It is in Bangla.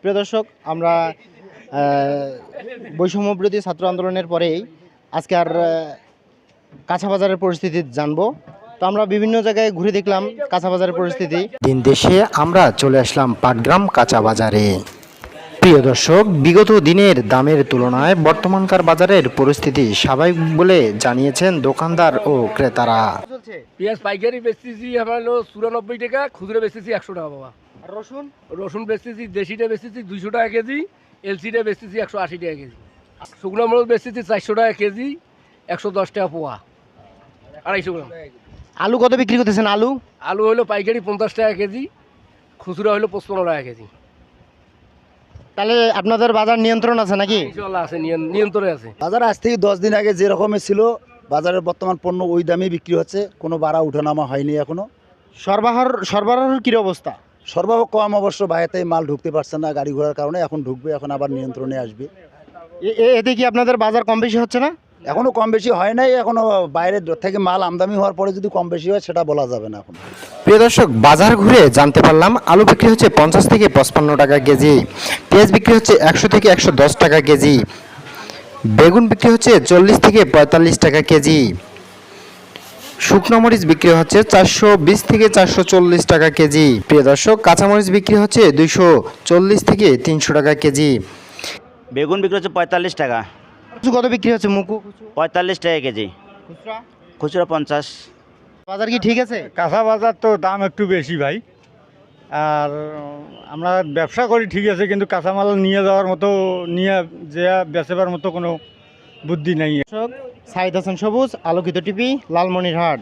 প্রিয় দর্শক, আমরা বৈষম্যবিরোধী ছাত্র আন্দোলনের পরেই আজকে আর কাঁচা বাজারের পরিস্থিতি জানবো। তো আমরা বিভিন্ন জায়গায় ঘুরে দেখলাম কাঁচা বাজারের পরিস্থিতি। দিন দেশে আমরা চলে আসলাম পাটগ্রাম কাঁচা বাজারে। প্রিয় দর্শক, বিগত দিনের দামের তুলনায় বর্তমানকার বাজারের পরিস্থিতি স্বাভাবিক বলে জানিয়েছেন দোকানদার ও ক্রেতারা। পেঁয়াজ পাইকারি বেচতেছি আমার হলো 94 টাকা, খুচরা বেচতেছি 100 টাকা বাবা। রসুন রসুন বেচতেছি, দেশিটা বেচতেছি 200 টাকা কেজি, এলসিটা বেচতেছি 180 টাকা কেজি, শুকনো মরিচ বেচতেছি 400 টাকা কেজি, 110 টাকা পোয়া, 250 গ্রাম। আলু কত বিক্রি করতেছেন? আলু আলু হলো পাইকারি 50 টাকা কেজি, খুচরা হলো 55 টাকা কেজি। তাহলে আপনাদের বাজার নিয়ন্ত্রণ আছে নাকি? ইনশাআল্লাহ আছে, নিয়ন্ত্রণে আছে। বাজার আজ থেকে 10 দিন আগে যে রকমের ছিল, বাজারের বর্তমান পণ্য ওই দামেই বিক্রি হচ্ছে, কোনো বাড়া উঠানামা হয়নি এখনো। সরবরাহের কী অবস্থা? সরবরাহ কম অবশ্য, বাইরেতে মাল ঢুকতে পারছে না গাড়ি ঘোড়ার কারণে, এখন ঢুকবে, এখন আবার নিয়ন্ত্রণে আসবে। এতে কি আপনাদের বাজার কম বেশি হচ্ছে না? এখনো কম বেশি হয় নাই, এখনো বাইরের থেকে মাল আমদানি হওয়ার পরে যদি কম বেশি হয় সেটা বলা যাবে না এখন। প্রিয় দর্শক, বাজার ঘুরে জানতে পারলাম আলু বিক্রি হচ্ছে 50 থেকে 55 টাকা কেজি, পেঁয়াজ বিক্রি হচ্ছে 100 থেকে 110 টাকা কেজি, বেগুন বিক্রি হচ্ছে 40 থেকে 45 টাকা কেজি, শুকনো মরিচ বিক্রি হচ্ছে 420 থেকে 440 টাকা কেজি। প্রিয় দর্শক, কাঁচামরিচ বিক্রি হচ্ছে 240 থেকে 300 টাকা কেজি। বেগুন বিক্রি হচ্ছে 45 টাকা। কত বিক্রি হচ্ছে মুকু? 45 টাকা কেজি, খুচরা খুচরা 50। বাজার কি ঠিক আছে? কাঁচা বাজার তো দাম একটু বেশি ভাই, আর আমরা ব্যবসা করি ঠিক আছে, কিন্তু কাঁচামাল নিয়ে যাওয়ার মতো, নিয়ে যে বেচেবার মতো কোনো বুদ্ধি নেই। সাইদ হাসান সবুজ, আলোকিত টিভি, লালমনিরহাট।